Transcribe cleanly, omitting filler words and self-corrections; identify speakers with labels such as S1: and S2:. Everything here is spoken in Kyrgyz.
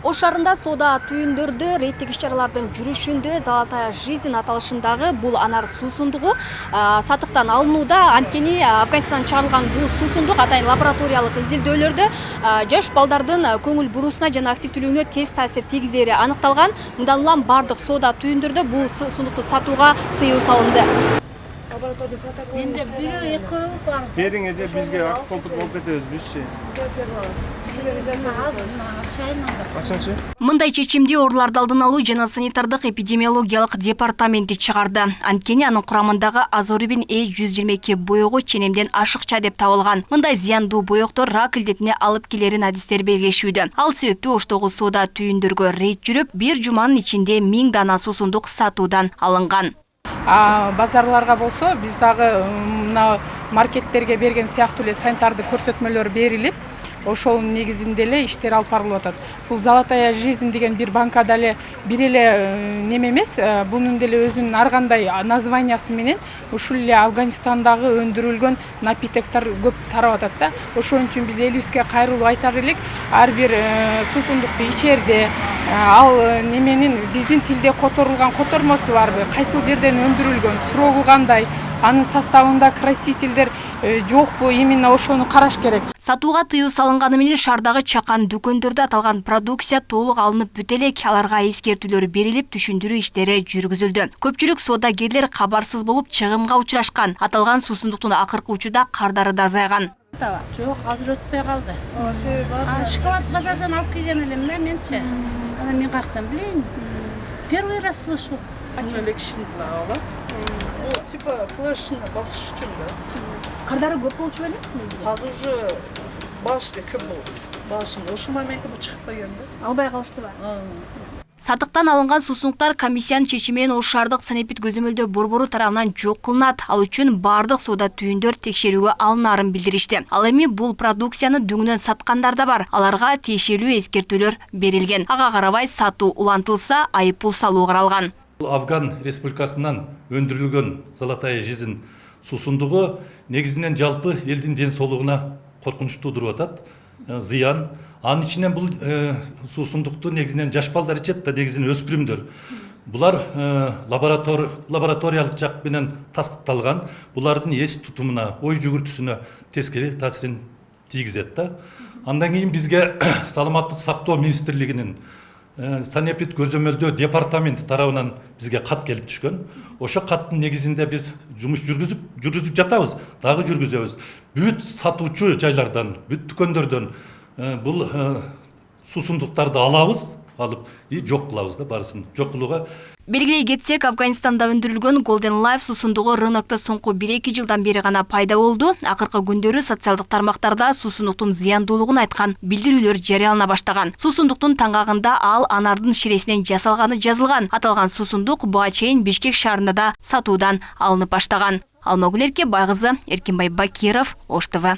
S1: Ош шаарында соода түйүндөрдө рейдтик иш-чаралардын жүрүшүндө Золотая жизнь аталышындагы бул анар суусундугу сатыктан алынууда. Анткени Афганистандан чыгарылган бул суусундук атайын лабораториялык изилдөөлөрдө жаш балдардын көңүл бурусуна жана активдүүлүгүнө терс таасир тийгизери аныкталган. Мындан улам бардык соода түйүндөрдө бул суусундукту сатууга тыюу салынды.
S2: Енді бірі екеуі бар.
S3: Берің еже бізге ақ компот болып кетеміз бізші. Қашаншы?
S1: Мындай чечимди Орларды алдын алуу жана санитардык эпидемиологиялык департаменти чыгарды. Анткени анын курамындагы азорубин E122 боёгу ченемден ашыкча деп табылган. Мындай зыяндуу боёктор рак илдетине алып келерин адистер белгилешүүдө. Ал себептүү Оштогу соода түйүндөргө рейд жүрүп, бир жуманын ичинде 1000 дана суусундук сатуудан алынган.
S4: Базарларга болсо биз дагы мына маркеттерге берген сыяктуу эле санитарды көрсөтмөлөр берилип, ошонун негизинде эле иштер алып барылып атат. Бул Золотая жизнь деген бир банкада эле бир эле неме эмес, бунун деле өзүнүн ар кандай названиясы менен ушул эле Афганистандагы өндүрүлгөн напитоктор көп тарап атат да. Ошон үчүн биз элибизге кайрылып айтар элек, ар бир суусундукту ичерде ал неменин биздин тилде которулган котормосу барбы, кайсыл жерден өндүрүлгөн, срогу кандай, анын составында красительдер жокпу, именно ошону караш керек.
S1: Сатууга тыюу салынганы менен шаардагы чакан дүкөндөрдө аталган продукция толук алынып бүтө элек, аларга эскертүүлөр берилип, түшүндүрүү иштери жүргүзүлдү. Көпчүлүк соодагерлер кабарсыз болуп чыгымга учурашкан. Аталган суусундуктун акыркы учурда кардары да азайган.
S2: Жоқ, азыр өтпей қалды. Шоколад базардан алып келген элем да менче. Ана мен каяктан билейин. Первый раз слышу.
S5: Эле кичине ала. Бул типа флешни басыш үчүн да.
S1: Кардары көп болчу беле?
S5: Азыр уже башка көп болду. Башым ошол моментте бу чыгып калган да.
S1: Албай калыштыбы? Сатыктан алынган суусундуктар комиссиянын чечиминен Ош шаардык санэпид көзөмөлдөө борбору тарабынан жок кылынат. Ал үчүн бардык соода түйүндөр текшерүүгө алынаарын билдиришти. Ал эми бул продукцияны дүңүнөн саткандар да бар. Аларга тиешелүү эскертүүлөр берилген. Ага карабай сатуу улантылса, айыппул салуу каралган.
S6: Афган республикасынан өндүрүлгөн Золотая жизнь суусундугу негизинен жалпы элдин ден соолугуна коркунуч туудуруп атат, зыян. Анын ичинен бул суусундукту негизинен жаш балдар ичет да, негизинен өспүрүмдөр. Булар лабораториялык жак менен тастыкталган. Булардын эс тутумуна, ой жүгүртүүсүнө тескери таасирин тийгизет да. Андан кийин бизге Саламаттык сактоо министрлигинин санэпид көзөмөлдөө департаменти тарабынан бизге кат келип түшкөн. Ошо каттын негизинде биз жумуш жүргүзүп жатабыз, дагы жүргүзөбүз. Бүт сатуучу жайлардан, бүт дүкөндөрдөн бул суусундуктарды алабыз, алып жок кылабыз да, барысын жок кылууга.
S1: Белгилей кетсек, Афганистанда өндүрүлгөн Golden Life суусундугу рынокто соңку 1-2 жылдан бери гана пайда болду. Акыркы күндөрү социалдык тармактарда суусундуктун зыяндуулугун айткан билдирүүлөр жарыялана баштаган. Суусундуктун таңгагында ал анардын ширесинен жасалганы жазылган. Аталган суусундук буга чейин Бишкек шаарында да сатуудан алынып баштаган. Алмагүл Байгызы, Эркинбай Бакиров, Ош ТВ.